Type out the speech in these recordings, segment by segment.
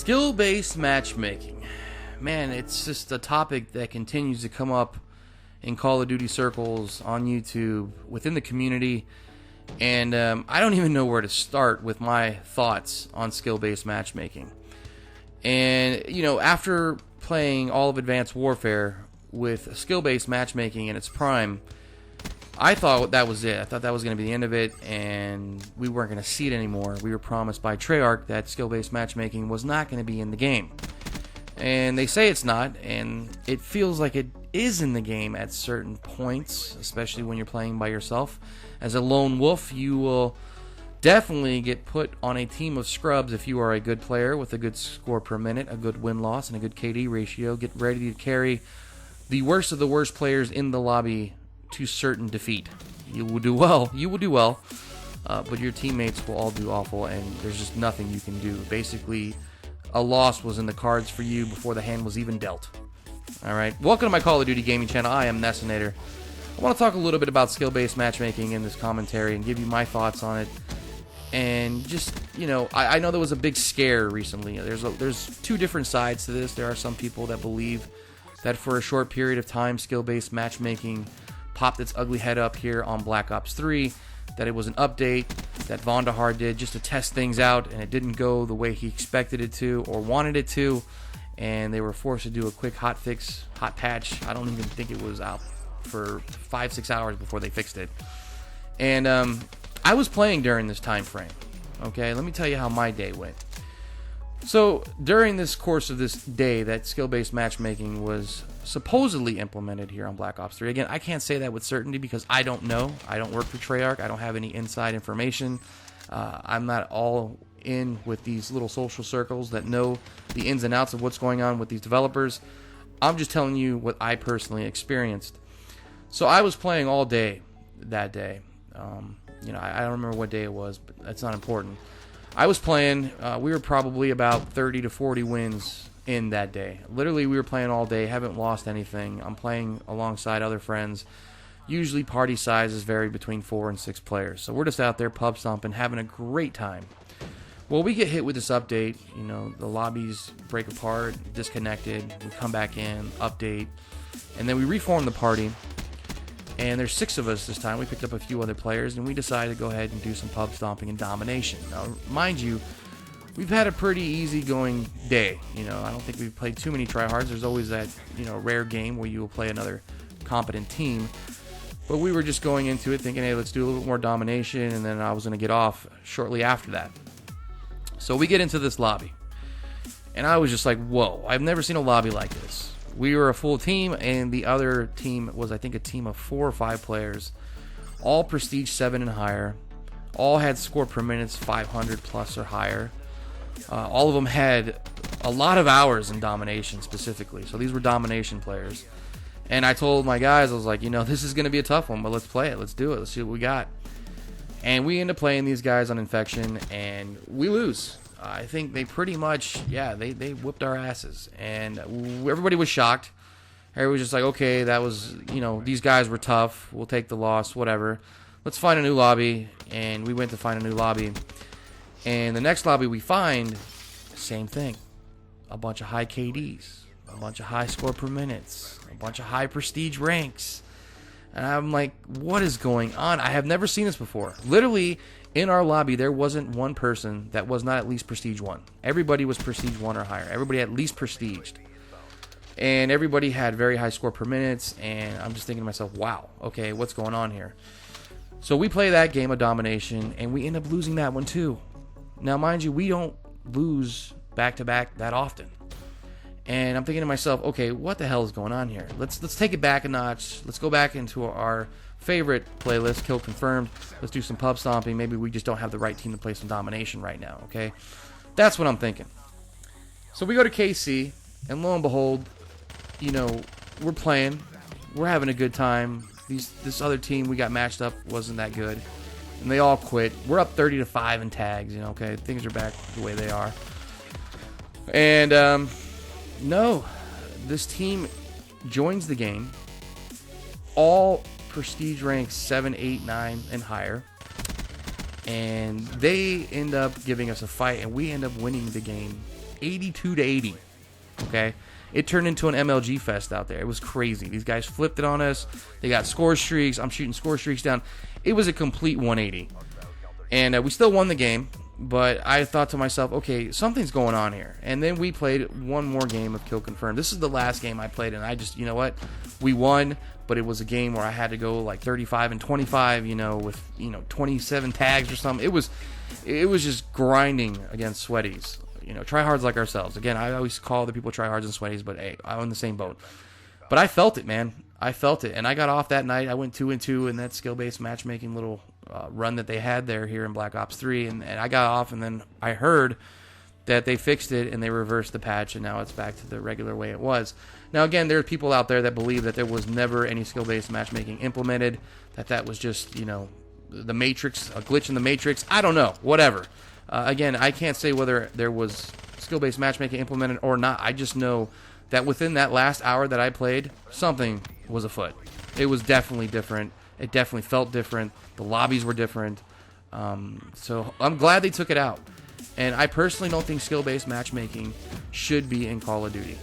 Skill-based matchmaking. Man, it's just a topic that continues to come up in Call of Duty circles, on YouTube, within the community, and I don't even know where to start with my thoughts on skill-based matchmaking. And, you know, after playing all of Advanced Warfare with skill-based matchmaking in its prime, I thought that was it. I thought that was going to be the end of it, and we weren't going to see it anymore. We were promised by Treyarch that skill-based matchmaking was not going to be in the game. And they say it's not, and it feels like it is in the game at certain points, especially when you're playing by yourself. As a lone wolf, you will definitely get put on a team of scrubs if you are a good player with a good score per minute, a good win-loss, and a good KD ratio. Get ready to carry the worst of the worst players in the lobby to certain defeat. You will do well, but your teammates will all do awful, and there's just nothing you can do. Basically, a loss was in the cards for you before the hand was even dealt. Alright, welcome to my Call of Duty gaming channel. I am Nessinator. I want to talk a little bit about skill-based matchmaking in this commentary and give you my thoughts on it. And just, you know, I know there was a big scare recently. There's two different sides to this. There are some people that believe that for a short period of time, skill-based matchmaking popped its ugly head up here on Black Ops 3, that it was an update that Vonderhaar did just to test things out, and it didn't go the way he expected it to or wanted it to, and they were forced to do a quick hot fix, hot patch. I don't even think it was out for 5-6 hours before they fixed it. And I was playing during this time frame. Okay, let me tell you how my day went. So during this course of this day that skill-based matchmaking was supposedly implemented here on Black Ops 3. Again, I can't say that with certainty because I don't know. I don't work for Treyarch. I don't have any inside information. I'm not all in with these little social circles that know the ins and outs of what's going on with these developers. I'm just telling you what I personally experienced. So I was playing all day that day. You know, I don't remember what day it was, but that's not important. I was playing, we were probably about 30 to 40 wins in that day. Literally, we were playing all day, haven't lost anything. I'm playing alongside other friends. Usually party sizes vary between 4 and 6 players. So we're just out there pub stomping, having a great time. Well, we get hit with this update. You know, the lobbies break apart, disconnected. We come back in, update, and then we reform the party. And there's 6 of us this time. We picked up a few other players, and we decided to go ahead and do some pub stomping and domination. Now, mind you, we've had a pretty easy-going day. You know, I don't think we've played too many tryhards. There's always that, you know, rare game where you will play another competent team. But we were just going into it thinking, hey, let's do a little bit more domination, and then I was going to get off shortly after that. So we get into this lobby, and I was just like, whoa, I've never seen a lobby like this. We were a full team, and the other team was, I think, a team of 4 or 5 players, all prestige 7 and higher, all had score per minutes 500 plus or higher. All of them had a lot of hours in domination specifically, so these were domination players. And I told my guys, I was like, you know, this is going to be a tough one, but let's play it, let's do it, let's see what we got. And we end up playing these guys on Infection, and we lose. I think they pretty much, yeah, they whipped our asses. And everybody was shocked. Everybody was just like, okay, that was, you know, these guys were tough. We'll take the loss, whatever. Let's find a new lobby. And we went to find a new lobby. And the next lobby we find, same thing. A bunch of high KDs. A bunch of high score per minutes. A bunch of high prestige ranks. And I'm like, what is going on? I have never seen this before. Literally, in our lobby, there wasn't one person that was not at least Prestige 1. Everybody was Prestige 1 or higher. Everybody at least Prestiged. And everybody had very high score per minutes, and I'm just thinking to myself, wow, okay, what's going on here? So we play that game of domination, and we end up losing that one too. Now, mind you, we don't lose back-to-back that often. And I'm thinking to myself, okay, what the hell is going on here? Let's take it back a notch. Let's go back into our favorite playlist, Kill Confirmed. Let's do some pub stomping. Maybe we just don't have the right team to play some domination right now, okay? That's what I'm thinking. So we go to KC, and lo and behold, you know, we're playing. We're having a good time. This other team we got matched up wasn't that good, and they all quit. We're up 30-5 in tags, you know, okay? Things are back the way they are. And, no, this team joins the game. All prestige ranks 7, 8, 9, and higher. And they end up giving us a fight, and we end up winning the game 82-80. Okay, it turned into an MLG fest out there. It was crazy. These guys flipped it on us. They got score streaks. I'm shooting score streaks down. It was a complete 180, and we still won the game. But I thought to myself, okay, something's going on here. And then we played one more game of Kill Confirmed. This is the last game I played, and I just, you know what? We won, but it was a game where I had to go like 35 and 25, with 27 tags or something. It was just grinding against sweaties. Tryhards like ourselves. Again, I always call the people tryhards and sweaties, but hey, I'm in the same boat. But I felt it, man. I felt it, and I got off that night. I went 2-2 in that skill-based matchmaking little run that they had there here in Black Ops 3, and I got off, and then I heard that they fixed it and they reversed the patch, and now it's back to the regular way it was. Now, again, there are people out there that believe that there was never any skill-based matchmaking implemented, that was just, the Matrix, a glitch in the Matrix. I don't know, whatever. Again, I can't say whether there was skill-based matchmaking implemented or not. I just know that within that last hour that I played, something was afoot. It was definitely different. It definitely felt different. The lobbies were different. So I'm glad they took it out. And I personally don't think skill-based matchmaking should be in Call of Duty.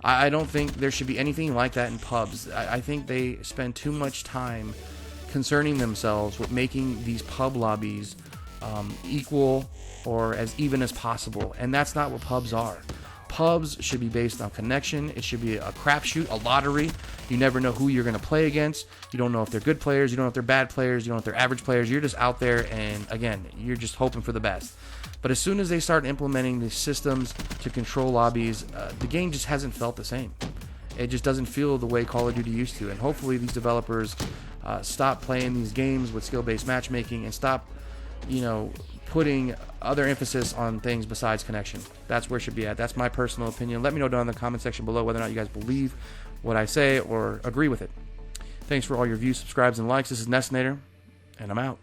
I don't think there should be anything like that in pubs. I think they spend too much time concerning themselves with making these pub lobbies equal or as even as possible. And that's not what pubs are. Pubs should be based on connection. It should be a crapshoot, a lottery. You never know who you're going to play against. You don't know if they're good players. You don't know if they're bad players. You don't know if they're average players. You're just out there, and again, you're just hoping for the best. But as soon as they start implementing these systems to control lobbies, the game just hasn't felt the same. It just doesn't feel the way Call of Duty used to. And hopefully these developers stop playing these games with skill-based matchmaking and stop, putting other emphasis on things besides connection. That's where it should be at. That's my personal opinion. Let me know down in the comment section below whether or not you guys believe what I say or agree with it. Thanks for all your views, subscribes, and likes. This is Nessinator, and I'm out.